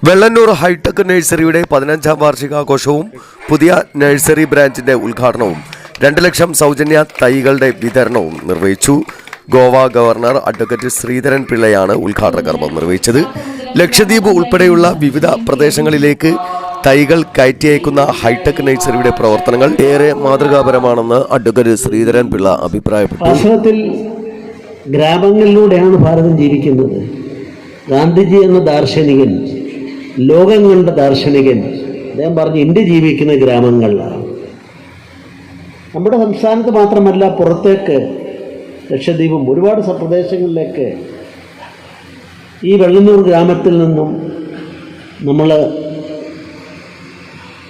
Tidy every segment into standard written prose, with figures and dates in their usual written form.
Vellannur hi tech നഴ്സറിയുടെ 15ാം വാർഷികാഘോഷവും പുതിയ nursery ബ്രാഞ്ചിന്റെ ഉദ്ഘാടനവും 2 ലക്ഷം സൗജന്യ തൈകളുടെ വിതരണവും നിർവഹിച്ചു. ഗോവ ഗവർണർ അഡ്വക്കേറ്റ് ശ്രീധരൻ പിള്ളയാണ് ഉദ്ഘാടന കർമ്മം നിർവഹിച്ചത്. ലക്ഷദ്വീപ് ഉൾപ്പെടെയുള്ള വിവിധ പ്രദേശങ്ങളിലേക്ക് തൈകൾ കയറ്റി അയക്കുന്ന ഹൈടെക് നഴ്സറിയുടെ പ്രവർത്തനങ്ങൾ ഏറെ മാതൃകാപരമാണെന്ന് അഡ്വക്കേറ്റ് ശ്രീധരൻ പിള്ള അഭിപ്രായപ്പെട്ടു. വാസ്തവത്തിൽ ഗ്രാമങ്ങളിലൂടെയാണ് ഭാരതം ജീവിക്കുന്നത്. ഗാന്ധിജി എന്ന ദാർശനികൻ, ലോകം കണ്ട ദാർശനികൻ, അദ്ദേഹം പറഞ്ഞു ഇന്ത്യ ജീവിക്കുന്ന ഗ്രാമങ്ങളിലാണ്. നമ്മുടെ സംസ്ഥാനത്ത് മാത്രമല്ല, പുറത്തേക്ക് ലക്ഷദ്വീപും ഒരുപാട് പ്രദേശങ്ങളിലേക്ക് ഈ വെള്ളന്നൂർ ഗ്രാമത്തിൽ നിന്നും നമ്മൾ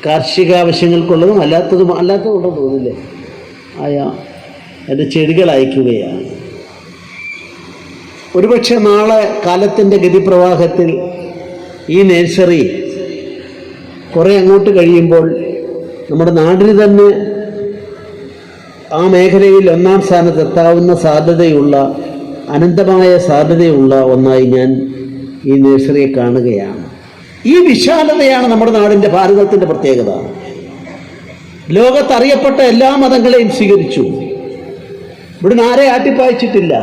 കാർഷിക ആവശ്യങ്ങൾക്കുള്ളതും അല്ലാത്തതുണ്ടെന്ന് തോന്നില്ലേ അതിൻ്റെ ചെടികൾ അയക്കുകയാണ്. ഒരുപക്ഷെ നാളെ കാലത്തിൻ്റെ ഗതിപ്രവാഹത്തിൽ ഈ നഴ്സറി കുറേ അങ്ങോട്ട് കഴിയുമ്പോൾ നമ്മുടെ നാടിന് തന്നെ ആ മേഖലയിൽ 1ാം സ്ഥാനത്തെത്താവുന്ന സാധ്യതയുള്ള, അനന്തമായ സാധ്യതയുള്ള ഒന്നായി ഞാൻ ഈ നഴ്സറിയെ കാണുകയാണ്. ഈ വിശാലതയാണ് നമ്മുടെ നാടിൻ്റെ, ഭാരതത്തിൻ്റെ പ്രത്യേകത. ലോകത്തറിയപ്പെട്ട എല്ലാ മതങ്ങളെയും സ്വീകരിച്ചു. ഇവിടുന്ന് ആരെ ആട്ടിപ്പായിച്ചിട്ടില്ല.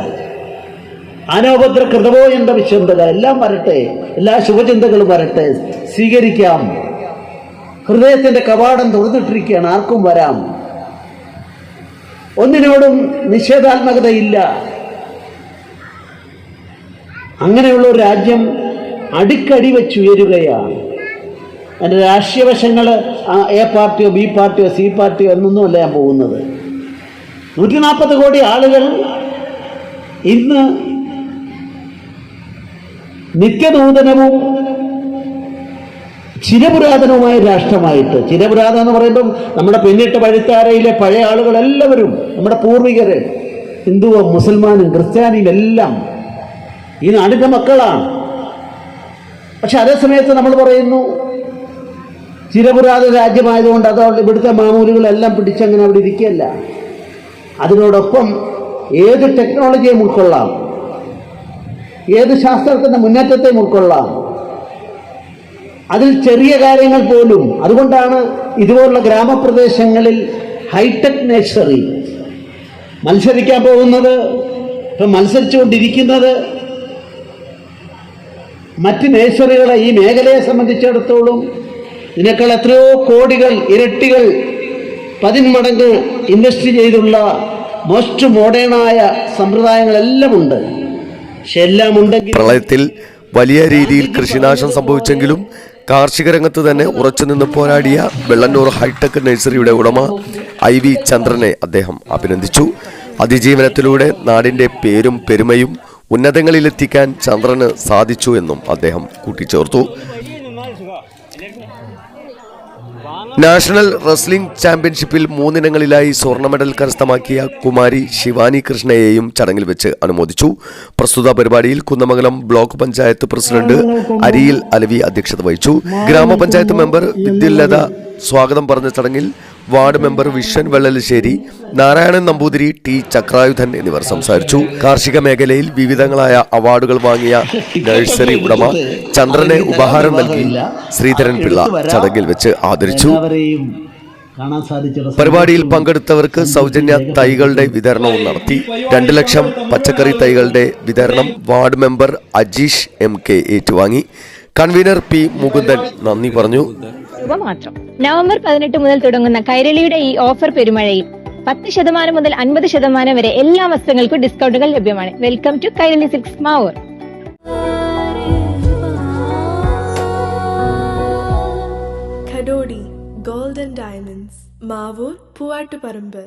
അനോപദ്ര കൃതവോ എന്ന വിശ്വന്തത, എല്ലാം വരട്ടെ, എല്ലാ ശുഭചിന്തകളും വരട്ടെ, സ്വീകരിക്കാം. ഹൃദയത്തിൻ്റെ കവാടം തുറന്നിട്ടിരിക്കുകയാണ്, ആർക്കും വരാം. ഒന്നിനോടും നിഷേധാത്മകതയില്ല. അങ്ങനെയുള്ള ഒരു രാജ്യം അടിക്കടി വെച്ചുയരുകയാണ്. അതിൻ്റെ രാഷ്ട്രീയ വശങ്ങൾ എ പാർട്ടിയോ ബി പാർട്ടിയോ സി പാർട്ടിയോ എന്നൊന്നുമല്ല ഞാൻ പോകുന്നത്. 140 കോടി ആളുകൾ ഇന്ന് നിത്യനൂതനവും ചിരപുരാതനവുമായ രാഷ്ട്രമായിട്ട്, ചിരപുരാതനം എന്ന് പറയുമ്പം നമ്മുടെ പിന്നിട്ട് വഴിത്താരയിലെ പഴയ ആളുകളെല്ലാവരും, നമ്മുടെ പൂർവികര്, ഹിന്ദുവും മുസൽമാനും ക്രിസ്ത്യാനിയും എല്ലാം ഈ നാടിൻ്റെ മക്കളാണ്. പക്ഷെ അതേ സമയത്ത് നമ്മൾ പറയുന്നു ചിരപുരാതന രാജ്യമായതുകൊണ്ട് അതുകൊണ്ട് ഇവിടുത്തെ മാമൂലുകളെല്ലാം പിടിച്ചങ്ങനെ അവിടെ ഇരിക്കുകയല്ല. അതിനോടൊപ്പം ഏത് ടെക്നോളജിയും ഉൾക്കൊള്ളാം, ഏത് ശാസ്ത്രത്തിൻ്റെ മുന്നേറ്റത്തെയും ഉൾക്കൊള്ളാം. അതിൽ ചെറിയ കാര്യങ്ങൾ പോലും. അതുകൊണ്ടാണ് ഇതുപോലുള്ള ഗ്രാമപ്രദേശങ്ങളിൽ ഹൈടെക് നഴ്സറി മത്സരിക്കാൻ പോകുന്നത്, ഇപ്പം മത്സരിച്ചുകൊണ്ടിരിക്കുന്നത്. മറ്റ് നഴ്സറികളെ, ഈ മേഖലയെ സംബന്ധിച്ചിടത്തോളം ഇതിനേക്കാൾ എത്രയോ കോടികൾ, ഇരട്ടികൾ, 10 മടങ്ങ് ഇൻവെസ്റ്റ് ചെയ്തുള്ള മോസ്റ്റ് മോഡേണായ സമ്പ്രദായങ്ങളെല്ലാം ഉണ്ട്. പക്ഷെ എല്ലാം ഉണ്ടെങ്കിൽ പ്രളയത്തിൽ വലിയ രീതിയിൽ കൃഷിനാശം സംഭവിച്ചെങ്കിലും കാർഷിക രംഗത്ത് തന്നെ ഉറച്ചുനിന്ന് പോരാടിയ വെള്ളന്നൂർ ഹൈടെക് നഴ്സറിയുടെ ഉടമ IV ചന്ദ്രനെ അദ്ദേഹം അഭിനന്ദിച്ചു. അതിജീവനത്തിലൂടെ നാടിൻ്റെ പേരും പെരുമയും ഉന്നതങ്ങളിലെത്തിക്കാൻ ചന്ദ്രന് സാധിച്ചു എന്നും അദ്ദേഹം കൂട്ടിച്ചേർത്തു. നാഷണൽ റെസ്ലിംഗ് ചാമ്പ്യൻഷിപ്പിൽ 3 ഇനങ്ങളിലായി സ്വർണ്ണ മെഡൽ കരസ്ഥമാക്കിയ കുമാരി ശിവാനി കൃഷ്ണയെയും ചടങ്ങിൽ വെച്ച് അനുമോദിച്ചു. പ്രസ്തുത പരിപാടിയിൽ കുന്നമംഗലം ബ്ലോക്ക് പഞ്ചായത്ത് പ്രസിഡന്റ് അരിയിൽ അലവി അധ്യക്ഷത വഹിച്ചു. ഗ്രാമപഞ്ചായത്ത് മെമ്പർ വിദ്യുല്ലത സ്വാഗതം പറഞ്ഞ ചടങ്ങിൽ ward member Viswan Vellalassery, Narayanan Namboothiri, T Chakrayudhan എന്നിവർ സംസാരിച്ചു. കാർഷിക മേഖലയിൽ വിവിധങ്ങളായ അവാർഡുകൾ വാങ്ങിയ നഴ്സറി ഉടമ ചന്ദ്രനെ ഉപഹാരം നൽകി ശ്രീധരൻ പിള്ള ചടങ്ങിൽ വെച്ച് ആദരിച്ചു. പരിപാടിയിൽ പങ്കെടുത്തവർക്ക് സൗജന്യ തൈകളുടെ വിതരണവും നടത്തി. 2 ലക്ഷം പച്ചക്കറി തൈകളുടെ വിതരണം വാർഡ് മെമ്പർ അജീഷ് MK ഏറ്റുവാങ്ങി. കൺവീനർ P മുകുന്ദൻ നന്ദി പറഞ്ഞു. മാത്രം നവംബർ 18 മുതൽ തുടങ്ങുന്ന കൈരളിയുടെ ഈ ഓഫർ പെരുമഴയിൽ 10% മുതൽ 50% വരെ എല്ലാ വസ്ത്രങ്ങൾക്കും ഡിസ്കൗണ്ടുകൾ ലഭ്യമാണ്. Welcome to Kairali silks Mavoor. Kadodi Gold and Diamonds, Mavur, Puvattuparambur.